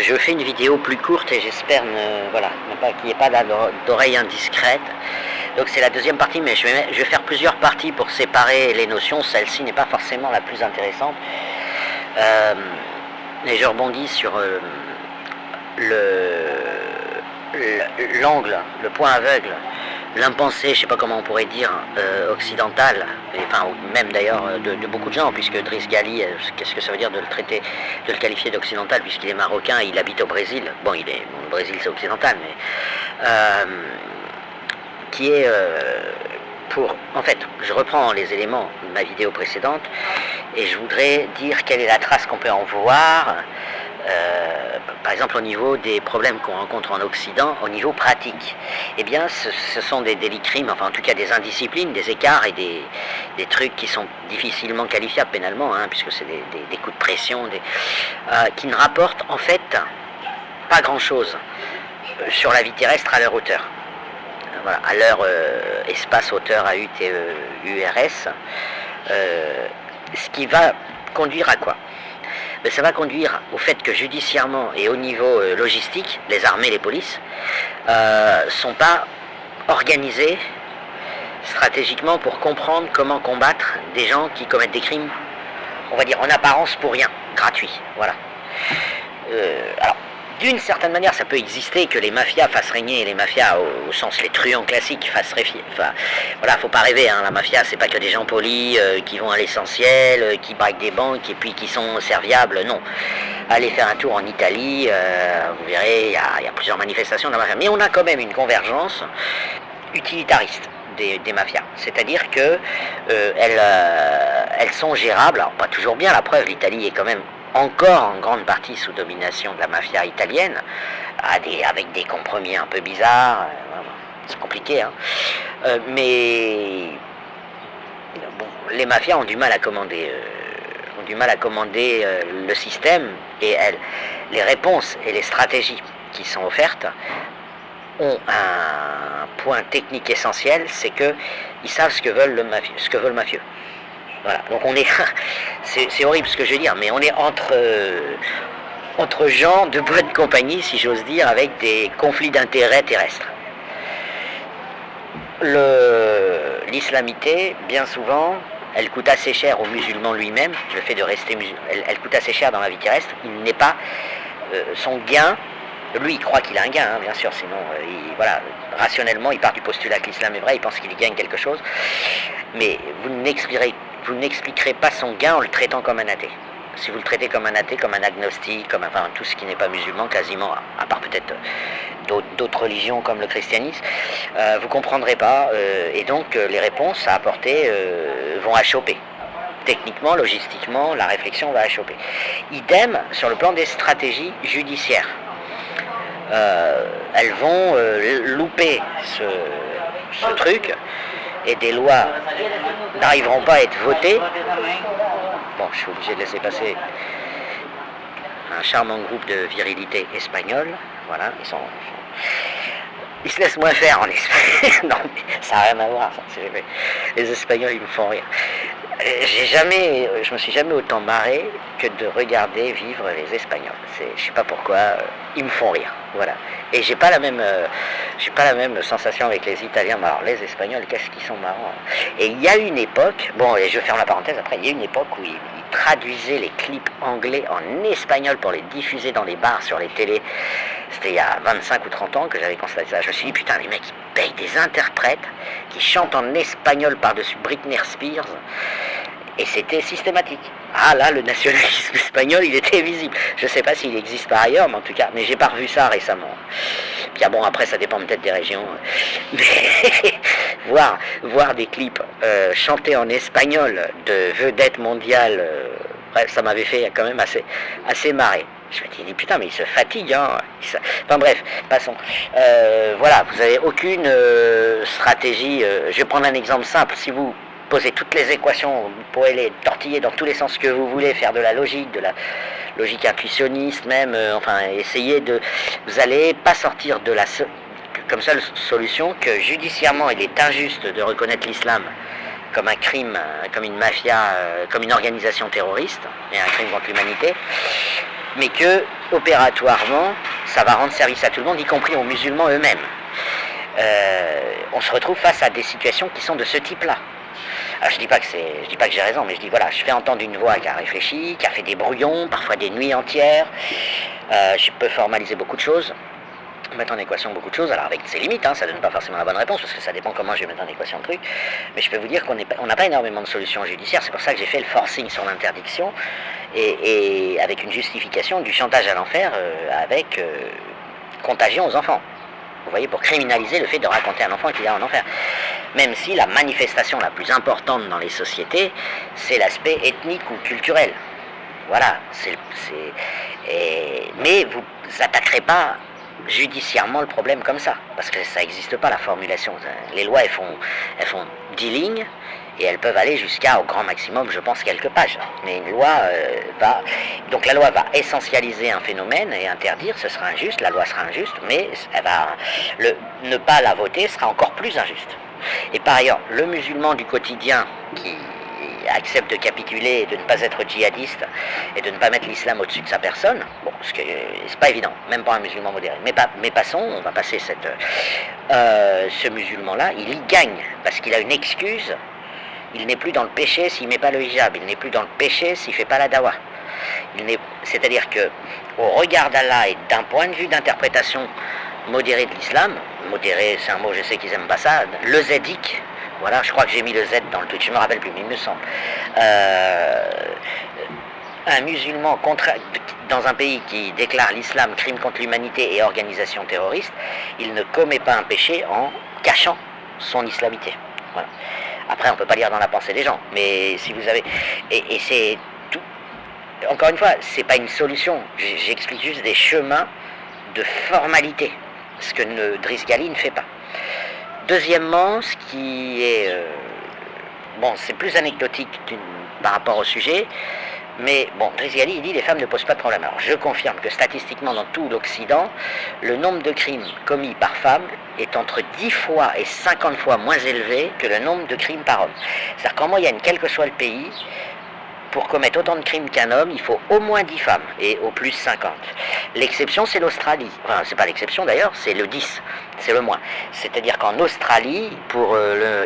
je fais une vidéo plus courte et j'espère voilà, qu'il n'y ait pas d'oreilles indiscrètes. Donc c'est la deuxième partie, mais je vais faire plusieurs parties pour séparer les notions. Celle-ci n'est pas forcément la plus intéressante. Et je rebondis sur l'angle, le point aveugle, l'impensé, je ne sais pas comment on pourrait dire, occidental, et, enfin même d'ailleurs de beaucoup de gens, puisque Driss Ghali, qu'est-ce que ça veut dire de le qualifier d'occidental, puisqu'il est marocain et il habite au Brésil. Bon, le Brésil c'est occidental, mais qui est en fait, je reprends les éléments de ma vidéo précédente et je voudrais dire quelle est la trace qu'on peut en voir. Par exemple au niveau des problèmes qu'on rencontre en Occident, au niveau pratique, eh bien ce sont des délits crimes, enfin en tout cas des indisciplines, des écarts et des trucs qui sont difficilement qualifiables pénalement, hein, puisque c'est des coups de pression, qui ne rapportent en fait pas grand chose sur la vie terrestre à leur hauteur. Voilà, à leur espace hauteur AUTEURS, ce qui va conduire à quoi? Ça va conduire au fait que judiciairement et au niveau logistique, les armées, les polices, sont pas organisées stratégiquement pour comprendre comment combattre des gens qui commettent des crimes, on va dire en apparence pour rien, gratuits. Voilà. Alors, d'une certaine manière, ça peut exister que les mafias fassent régner, les mafias au sens les truands classiques fassent réfier. Enfin, voilà, faut pas rêver, hein, la mafia, c'est pas que des gens polis qui vont à l'essentiel, qui braquent des banques et puis qui sont serviables, non. Allez faire un tour en Italie, vous verrez, il y a plusieurs manifestations de la mafia. Mais on a quand même une convergence utilitariste des mafias. C'est-à-dire que elles sont gérables, alors pas toujours bien, la preuve, l'Italie est quand même encore en grande partie sous domination de la mafia italienne, avec des compromis un peu bizarres, c'est compliqué, hein. Mais bon, les mafias ont du mal à commander, le système, et les réponses et les stratégies qui sont offertes ont un point technique essentiel, c'est qu'ils savent ce que veut le mafieux. Voilà, donc on est, c'est horrible ce que je veux dire, mais on est entre gens de bonne compagnie, si j'ose dire, avec des conflits d'intérêts terrestres. L'islamité, bien souvent, elle coûte assez cher au musulman lui-même, le fait de rester musulman, elle coûte assez cher dans la vie terrestre, il n'est pas son gain. Lui, il croit qu'il a un gain, hein, bien sûr, sinon, voilà, rationnellement, il part du postulat que l'islam est vrai, il pense qu'il y gagne quelque chose, mais vous n'expliquerez pas son gain en le traitant comme un athée. Si vous le traitez comme un athée, comme un agnostique, comme enfin, tout ce qui n'est pas musulman, quasiment, à part peut-être d'autres religions comme le christianisme, vous ne comprendrez pas, et donc les réponses à apporter vont achoper. Techniquement, logistiquement, la réflexion va achoper. Idem sur le plan des stratégies judiciaires. Elles vont louper ce truc, et des lois n'arriveront pas à être votées. Bon, je suis obligé de laisser passer un charmant groupe de virilité espagnole. Voilà, ils se laissent moins faire en Espagne. Non, mais ça n'a rien à voir. Les Espagnols, ils me font rire. Je me suis jamais autant marré que de regarder vivre les Espagnols. Je sais pas pourquoi, ils me font rire. Voilà. Et j'ai pas la même sensation avec les Italiens. Mais alors les Espagnols, qu'est-ce qu'ils sont marrants. Et il y a une époque, bon, et je ferme la parenthèse après, il y a une époque où ils traduisaient les clips anglais en espagnol pour les diffuser dans les bars, sur les télés. C'était il y a 25 ou 30 ans que j'avais constaté ça. Je me suis dit, putain, les mecs, ils payent des interprètes qui chantent en espagnol par-dessus Britney Spears. Et c'était systématique. Ah là, le nationalisme espagnol, il était visible. Je ne sais pas s'il existe par ailleurs, mais en tout cas, mais j'ai pas revu ça récemment. Puis bon, après, ça dépend peut-être des régions. Mais voir des clips chantés en espagnol de vedettes mondiales, bref, ça m'avait fait quand même assez marrer. Je me dis, putain, mais il se fatigue, hein. Enfin bref, passons. Voilà, vous n'avez aucune stratégie. Je vais prendre un exemple simple. Si vous posez toutes les équations, vous pourrez les tortiller dans tous les sens que vous voulez, faire de la logique intuitionniste même, enfin, essayer de... Vous n'allez pas sortir de comme seule solution que judiciairement il est injuste de reconnaître l'islam comme un crime, comme une mafia, comme une organisation terroriste, et un crime contre l'humanité, mais que, opératoirement, ça va rendre service à tout le monde, y compris aux musulmans eux-mêmes. On se retrouve face à des situations qui sont de ce type-là. Alors je dis pas que j'ai raison, mais je dis voilà, je fais entendre une voix qui a réfléchi, qui a fait des brouillons, parfois des nuits entières. Je peux formaliser beaucoup de choses, mettre en équation beaucoup de choses, alors avec ses limites, hein, ça donne pas forcément la bonne réponse, parce que ça dépend comment je vais mettre en équation le truc, mais je peux vous dire qu'on n'a pas énormément de solutions judiciaires, c'est pour ça que j'ai fait le forcing sur l'interdiction, et avec une justification du chantage à l'enfer, avec contagion aux enfants. Vous voyez, pour criminaliser le fait de raconter à un enfant qu'il est en enfer. Même si la manifestation la plus importante dans les sociétés, c'est l'aspect ethnique ou culturel. Voilà, mais vous n'attaquerez pas judiciairement le problème comme ça, parce que ça n'existe pas la formulation. Les lois, elles font 10 lignes, et elles peuvent aller jusqu'à, au grand maximum, je pense, quelques pages. Mais une loi donc la loi va essentialiser un phénomène et interdire, ce sera injuste, la loi sera injuste, mais ne pas la voter sera encore plus injuste. Et par ailleurs, le musulman du quotidien qui accepte de capituler et de ne pas être djihadiste et de ne pas mettre l'islam au-dessus de sa personne, bon, c'est pas évident, même pour un musulman modéré. Mais passons, on va passer ce musulman-là, il y gagne, parce qu'il a une excuse. Il n'est plus dans le péché s'il ne met pas le hijab, il n'est plus dans le péché s'il ne fait pas la dawa. C'est-à-dire que, au regard d'Allah et d'un point de vue d'interprétation modérée de l'islam, modéré c'est un mot, je sais qu'ils n'aiment pas ça, le zédique, voilà, je crois que j'ai mis le Z dans le tweet, je ne me rappelle plus, mais il me semble. Un musulman dans un pays qui déclare l'islam crime contre l'humanité et organisation terroriste, il ne commet pas un péché en cachant son islamité. Voilà. Après, on ne peut pas lire dans la pensée des gens, mais si vous avez... Et c'est tout... Encore une fois, c'est pas une solution. J'explique juste des chemins de formalité, ce que Driss Ghali ne fait pas. Deuxièmement, ce qui est... bon, c'est plus anecdotique par rapport au sujet, mais bon, Driss Ghali, il dit les femmes ne posent pas de problème. Alors, je confirme que statistiquement, dans tout l'Occident, le nombre de crimes commis par femme est entre 10 fois et 50 fois moins élevé que le nombre de crimes par homme. C'est-à-dire qu'en moyenne, quel que soit le pays, pour commettre autant de crimes qu'un homme, il faut au moins 10 femmes, et au plus 50. L'exception, c'est l'Australie. Enfin, c'est pas l'exception d'ailleurs, c'est le 10, c'est le moins. C'est-à-dire qu'en Australie,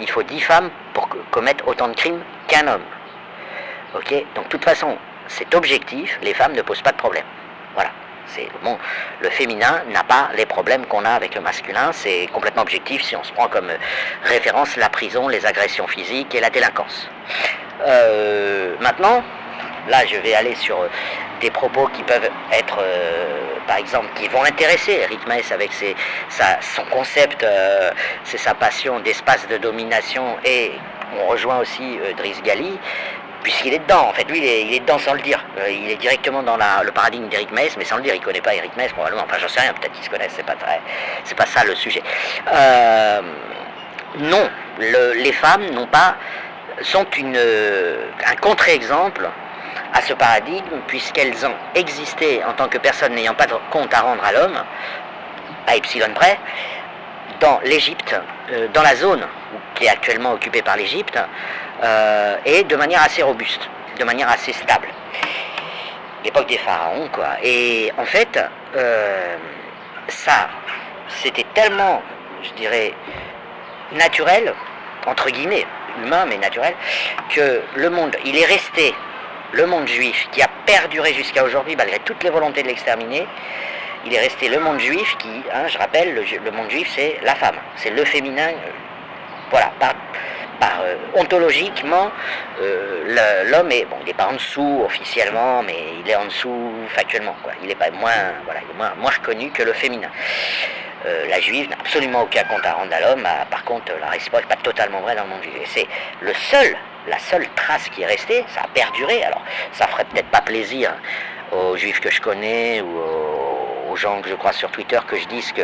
il faut 10 femmes pour commettre autant de crimes qu'un homme. Ok, donc de toute façon, c'est objectif, les femmes ne posent pas de problème. Voilà. Bon, le féminin n'a pas les problèmes qu'on a avec le masculin, c'est complètement objectif si on se prend comme référence la prison, les agressions physiques et la délinquance. Maintenant, là je vais aller sur des propos qui peuvent être, par exemple, qui vont intéresser Eric Maes avec son concept, c'est sa passion d'espace de domination, et on rejoint aussi Driss Ghali, puisqu'il est dedans, en fait, lui il est dedans sans le dire, il est directement dans le paradigme d'Eric Maes, mais sans le dire, il ne connaît pas Eric Maes probablement, enfin j'en sais rien, peut-être qu'ils se connaissent, c'est pas ça le sujet. Non, les femmes sont un contre-exemple à ce paradigme, puisqu'elles ont existé en tant que personnes n'ayant pas de compte à rendre à l'homme, à epsilon près, dans l'Égypte, dans la zone qui est actuellement occupée par l'Égypte, et de manière assez robuste, de manière assez stable. L'époque des pharaons, quoi. Et en fait, ça, c'était tellement, je dirais, naturel, entre guillemets, humain mais naturel, que le monde, il est resté, le monde juif, qui a perduré jusqu'à aujourd'hui, malgré toutes les volontés de l'exterminer, il est resté le monde juif qui, je rappelle, le monde juif c'est la femme, c'est le féminin, voilà, ontologiquement, l'homme est, bon, il n'est pas en dessous officiellement, mais il est en dessous factuellement, quoi. Il est pas moins, voilà, il est moins reconnu que le féminin. La juive n'a absolument aucun compte à rendre à l'homme, par contre la réciproque n'est pas totalement vraie dans le monde juif. Et c'est la seule trace qui est restée, ça a perduré. Alors ça ferait peut-être pas plaisir aux juifs que je connais ou aux gens que je crois sur Twitter que je dise que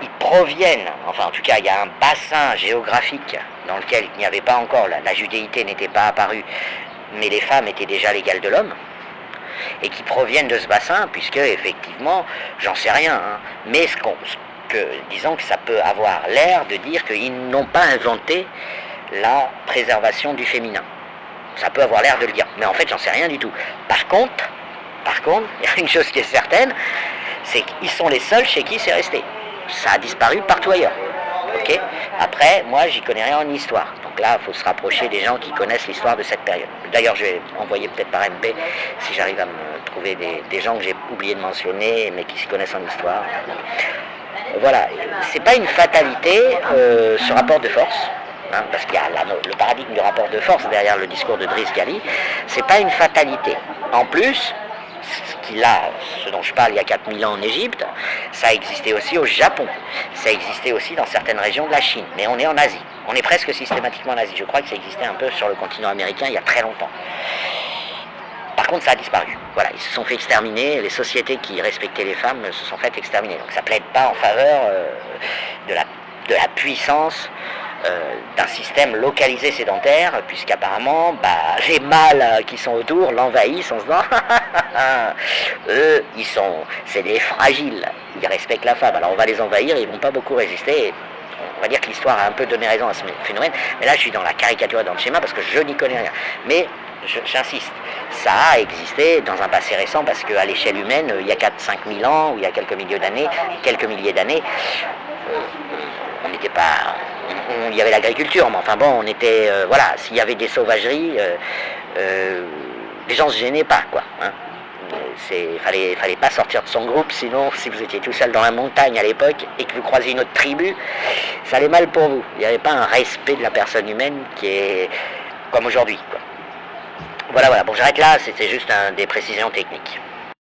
ils proviennent, enfin en tout cas il y a un bassin géographique dans lequel il n'y avait pas encore, la judéité n'était pas apparue, mais les femmes étaient déjà l'égale de l'homme, et qui proviennent de ce bassin, puisque effectivement, j'en sais rien, mais disons que ça peut avoir l'air de dire qu'ils n'ont pas inventé la préservation du féminin. Ça peut avoir l'air de le dire, mais en fait j'en sais rien du tout. Par contre, Par contre, il y a une chose qui est certaine, c'est qu'ils sont les seuls chez qui c'est resté. Ça a disparu partout ailleurs. Okay. Après, moi, j'y connais rien en histoire. Donc là, il faut se rapprocher des gens qui connaissent l'histoire de cette période. D'ailleurs, je vais envoyer peut-être par MP, si j'arrive à me trouver des gens que j'ai oublié de mentionner, mais qui s'y connaissent en histoire. Voilà, c'est pas une fatalité, ce rapport de force. Hein, parce qu'il y a le paradigme du rapport de force derrière le discours de Driss Ghali, c'est pas une fatalité. En plus, ce dont je parle il y a 4000 ans en Égypte, ça existait aussi au Japon, ça existait aussi dans certaines régions de la Chine, mais on est en Asie, on est presque systématiquement en Asie. Je crois que ça existait un peu sur le continent américain il y a très longtemps. Par contre, ça a disparu. Voilà, ils se sont fait exterminer, les sociétés qui respectaient les femmes se sont fait exterminer. Donc ça plaide pas en faveur de la puissance d'un système localisé sédentaire, puisqu'apparemment les mâles qui sont autour l'envahissent en se disant eux, c'est des fragiles, ils respectent la femme, alors on va les envahir, ils vont pas beaucoup résister. On va dire que l'histoire a un peu donné raison à ce phénomène, mais là je suis dans la caricature et dans le schéma parce que je n'y connais rien. Mais j'insiste, ça a existé dans un passé récent parce qu'à l'échelle humaine, il y a 4-5 000 ans, ou il y a quelques milliers d'années, on n'était pas... il y avait l'agriculture, mais enfin bon, on était... voilà, s'il y avait des sauvageries, les gens se gênaient pas, quoi. Hein. Fallait pas sortir de son groupe, sinon, si vous étiez tout seul dans la montagne à l'époque et que vous croisiez une autre tribu, ça allait mal pour vous. Il n'y avait pas un respect de la personne humaine qui est comme aujourd'hui, quoi. Voilà, bon, j'arrête là, c'était juste des précisions techniques.